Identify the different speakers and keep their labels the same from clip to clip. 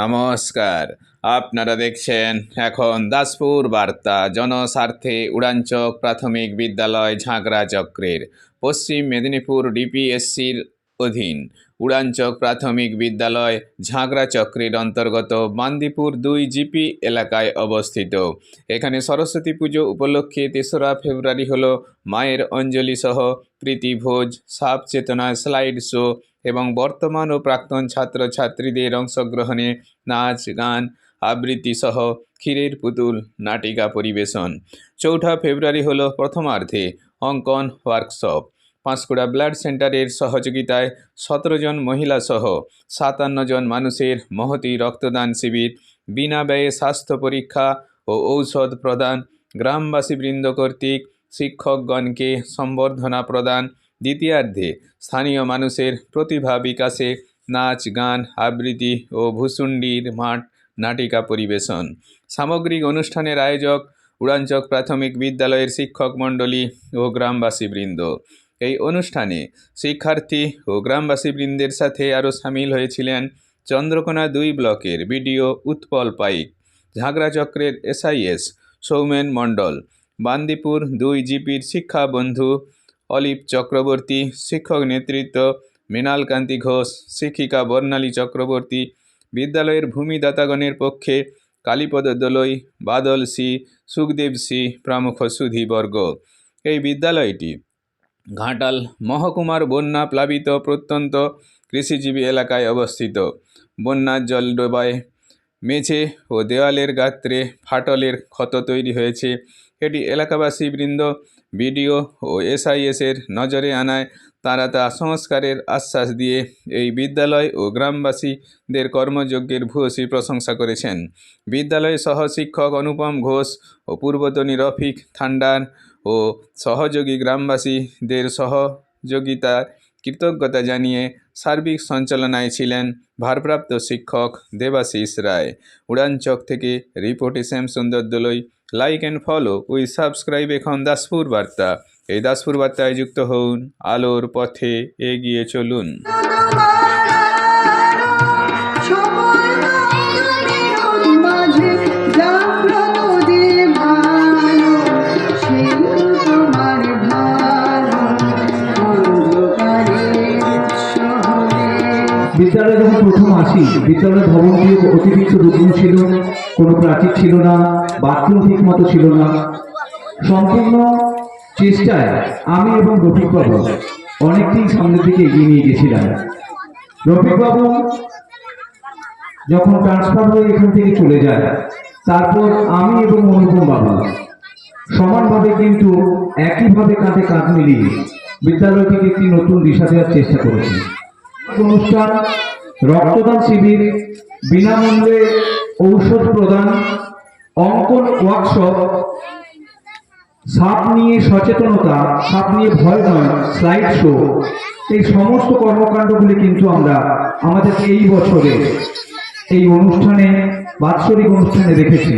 Speaker 1: নমস্কার, আপনারা দেখছেন এখন দাসপুর বার্তা। জনস্বার্থে উড়ানচক প্রাথমিক বিদ্যালয় ঝাঁকড়া চক্রের পশ্চিম মেদিনীপুর ডিপিএসসির অধীন উড়ানচক প্রাথমিক বিদ্যালয় ঝাঁকড়া চক্রের অন্তর্গত বান্দিপুর 2 জিপি এলাকায় অবস্থিত। এখানে সরস্বতী পুজো উপলক্ষে 3রা ফেব্রুয়ারি হলো মায়ের অঞ্জলি সহ প্রীতি ভোজ, সাপ চেতনা, স্লাইড শো এবং বর্তমান ও প্রাক্তন ছাত্রছাত্রীদের অংশগ্রহণে নাচ, গান, আবৃত্তি সহ ক্ষীরের পুতুল নাটিকা পরিবেশন। 4 ফেব্রুয়ারি হলো প্রথমার্ধে অঙ্কন ওয়ার্কশপ। পাঁশকুড়া ব্লাড সেন্টারের সহযোগিতায় 17 জন মহিলা সহ 57 জন মানুষের মহতী রক্তদান শিবির, বিনা ব্যয়ে স্বাস্থ্য পরীক্ষা ও ঔষধ প্রদান, গ্রামবাসীবৃন্দ কর্তৃক শিক্ষকগণকে সম্বর্ধনা প্রদান। দ্বিতীয়ার্ধে স্থানীয় মানুষের প্রতিভা বিকাশে নাচ, গান, আবৃত্তি ও ভূষুণ্ডির মাঠ নাটিকা পরিবেশন। সামগ্রিক অনুষ্ঠানের আয়োজক উড়ানচক প্রাথমিক বিদ্যালয়ের শিক্ষক মণ্ডলী ও গ্রামবাসীবৃন্দ। এই অনুষ্ঠানে শিক্ষার্থী ও গ্রামবাসীবৃন্দের সাথে আরও সামিল হয়েছিলেন চন্দ্রকোনা 2 ব্লকের বিডিও উৎপল পাইক, ঝাঁকড়া চক্রের SIS সৌমেন মণ্ডল, বান্দিপুর 2 জিপির শিক্ষা বন্ধু অলিভ চক্রবর্তী, শিক্ষক নেতৃত্ব মৃণাল কান্তি ঘোষ, শিক্ষিকা বর্ণালী চক্রবর্তী, বিদ্যালয়ের ভূমিদাতাগণের পক্ষে কালীপদ দোলই, বাদল সি, সুখদেব সি প্রমুখ সুধীবর্গ। এই বিদ্যালয়টি ঘাটাল মহকুমার বন্যা প্লাবিত প্রত্যন্ত কৃষিজীবী এলাকায় অবস্থিত। বন্যার জল ডোবায় মেঝে ও দেওয়ালের গাত্রে ফাটলের ক্ষত তৈরি হয়েছে। এটি এলাকাবাসীবৃন্দ বিডিও ও SIS-এর নজরে আনায় তারা তা সংস্কারের আশ্বাস দিয়ে এই বিদ্যালয় ও গ্রামবাসীদের কর্মযজ্ঞের ভূয়সী প্রশংসা করেছেন। বিদ্যালয়ের সহ শিক্ষক অনুপম ঘোষ ও পূর্বতনী রফিক থান্ডার ও সহযোগী গ্রামবাসীদের সহযোগিতার কৃতজ্ঞতা জানিয়ে সার্বিক সঞ্চালনায় ছিলেন ভারপ্রাপ্ত শিক্ষক দেবাশিস রায়। উড়ানচক থেকে রিপোর্টে Shyamsundar Dolui. Like and follow we subscribe এখন দাসপুর বার্তা। এই দাসপুর বার্তায় যুক্ত হন, আলোর পথে এগিয়ে চলুন।
Speaker 2: বিদ্যালয়ে যখন প্রথম আসি, বিদ্যালয়ের ভবনটি অতি দুর্গম ছিল, কোনো প্রাচীর ছিল না, বাথরুম ঠিক মতো ছিল না। সম্পূর্ণ চেষ্টায় আমি এবং রফিকবাবু অনেকটাই সামনের দিকে এগিয়ে নিয়ে গেছিলাম। রফিকবাবু যখন ট্রান্সফার হয়ে এখান থেকে চলে যায়, তারপর আমি এবং অনুপম বাবু সমানভাবে কিন্তু একইভাবে কাঁধে কাঁধ মিলিয়ে বিদ্যালয়টিকে একটি নতুন দিশা দেওয়ার চেষ্টা করেছি। অনুষ্ঠান, রক্তদান শিবির, বিনামূল্যে ঔষধ প্রদান, অঙ্কন ওয়ার্কশপ, সাপ নিয়ে সচেতনতা, সাপ নিয়ে ভয় নয়, স্লাইড শো, এই সমস্ত কর্মকাণ্ডগুলি কিন্তু আমরা আমাদের এই বছরে এই অনুষ্ঠানে, বাৎসরিক অনুষ্ঠানে দেখেছি।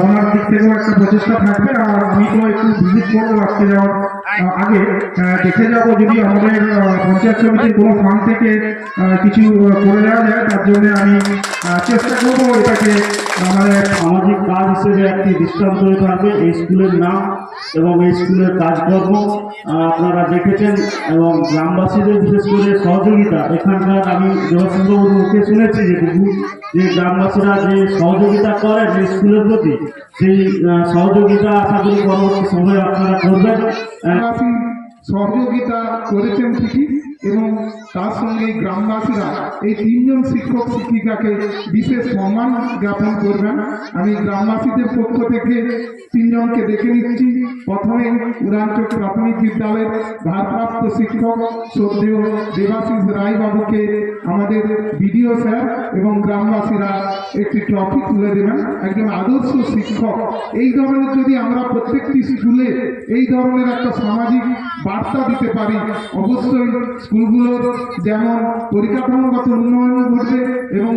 Speaker 3: ওনার দিক থেকেও একটা প্রচেষ্টা থাকবে। আর আমি তো একটু ভিজিট করবো আজকে যাওয়ার আগে, দেখে যাবো যদি আমাদের পঞ্চায়েত সমিতির কোনো ফান্ড থেকে কিছু করে দেওয়া যায়। তার জন্য আমি চেষ্টা করবো এটাকে আমাদের
Speaker 4: সামাজিক কাজ হিসেবে একটি দৃষ্টান্ত হয়ে থাকবে এই স্কুলের নাম এবং এই স্কুলের কাজকর্ম আপনারা দেখেছেন। এবং গ্রামবাসীদের বিশেষ করে সহযোগিতা, এখানকার আমি দেবাশিসবাবুর মুখে শুনেছি যে গ্রামবাসীরা যে সহযোগিতা করেন এই স্কুলের প্রতি, সেই সহযোগিতা আশা করি পরবর্তী সময়ে আপনারা করবেন।
Speaker 3: সহযোগিতা করেছেন ঠিকই, এবং তার সঙ্গে গ্রামবাসীরা এই 3 জন শিক্ষক শিক্ষিকাকে বিশেষ সম্মান জ্ঞাপন করবেন। আমি গ্রামবাসীদের পক্ষ থেকে 3 জনকে দেখে নিচ্ছি। প্রথমে উড়ানচক প্রাথমিক বিদ্যালয়ের ভারপ্রাপ্ত শিক্ষক শ্রদ্ধেয় দেবাশিস রায় বাবুকে আমাদের বিডিও স্যার এবং গ্রামবাসীরা একটি ট্রফি তুলে দেবেন। একজন আদর্শ শিক্ষক। এই ধরনের যদি আমরা প্রত্যেকটি স্কুলে এই ধরনের একটা সামাজিক বার্তা দিতে পারি। অবশ্যই স্কুলগুলোর যেমন পরিকাঠামোগত উন্নয়ন ঘটবে এবং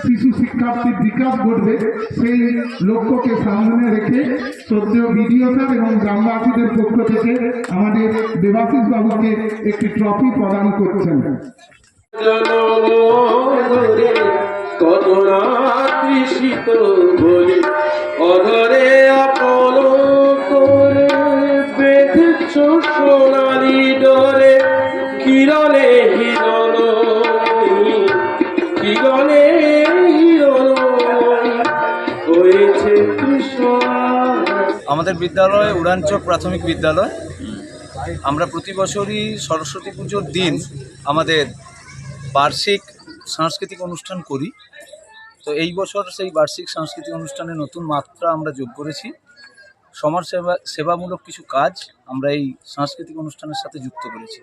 Speaker 3: শিশু শিক্ষার্থীর বিকাশ ঘটবে, সেই লক্ষ্যকে সামনে রেখে শ্রদ্ধেয় বিডিও স্যার এবং গ্রামবাসীদের পক্ষ থেকে আমাদের দেবাশিস বাবুকে একটি ট্রফি প্রদান করছেন।
Speaker 5: জনমরে কতনা তৃষিত বলি অধরে আপন করে বেঁধেছ সোনালি ডরে কিরণে হিরণ কিরণে হিরণ হয়েছে কৃষ্ণ।
Speaker 6: আমাদের বিদ্যালয় উড়ানচক প্রাথমিক বিদ্যালয়। আমরা প্রতি বছরই সরস্বতী পুজোর দিন আমাদের বার্ষিক সাংস্কৃতিক অনুষ্ঠান করি। তো এই বছর সেই বার্ষিক সাংস্কৃতিক অনুষ্ঠানে নতুন মাত্রা আমরা যোগ করেছি। সমাজ সেবামূলক কিছু কাজ আমরা এই সাংস্কৃতিক অনুষ্ঠানের সাথে যুক্ত করেছি।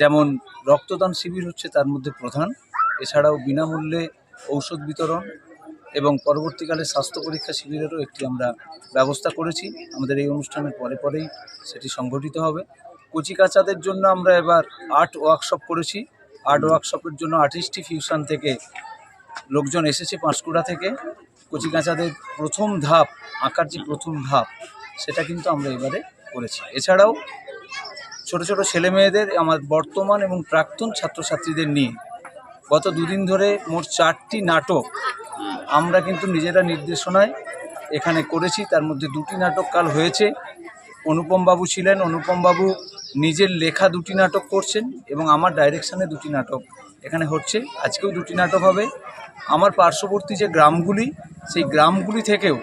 Speaker 6: যেমন রক্তদান শিবির হচ্ছে তার মধ্যে প্রধান। এছাড়াও বিনামূল্যে ঔষধ বিতরণ এবং পরবর্তীকালে স্বাস্থ্য পরীক্ষা শিবিরেরও একটি আমরা ব্যবস্থা করেছি। আমাদের এই অনুষ্ঠানের পরেই সেটি সংগঠিত হবে। কচিকাঁচাদের জন্য আমরা এবার আর্ট ওয়ার্কশপ করেছি। আর্ট ওয়ার্কশপের জন্য আর্টিস্টি ফিউশন থেকে লোকজন এসেছে, পাঁশকুড়া থেকে। কচিকাঁচাদের প্রথম ধাপ, আঁকার যে প্রথম ধাপ, সেটা কিন্তু আমরা এবারে করেছি। এছাড়াও ছোট ছোট ছেলেমেয়েদের, আমার বর্তমান এবং প্রাক্তন ছাত্রছাত্রীদের নিয়ে গত দুদিন ধরে মোট 4টি নাটক আমরা কিন্তু নিজেরা নির্দেশনায় এখানে করেছি। তার মধ্যে 2টি নাটক কাল হয়েছে। অনুপম বাবু ছিলেন, অনুপম বাবু নিজের লেখা 2টি নাটক করছেন এবং আমার ডাইরেকশানে 2টি নাটক এখানে হচ্ছে। আজকেও 2টি নাটক হবে। আমার পার্শ্ববর্তী যে গ্রামগুলি, সেই গ্রামগুলি থেকেও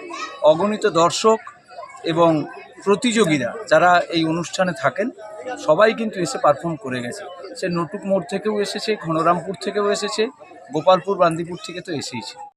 Speaker 6: অগণিত দর্শক এবং প্রতিযোগীরা যারা এই অনুষ্ঠানে থাকেন, সবাই কিন্তু এসে পারফর্ম করে গেছে। সে নটুক মোড় থেকেও এসেছে, ঘনরামপুর থেকেও এসেছে, গোপালপুর বান্দিপুর থেকে তো এসেইছে।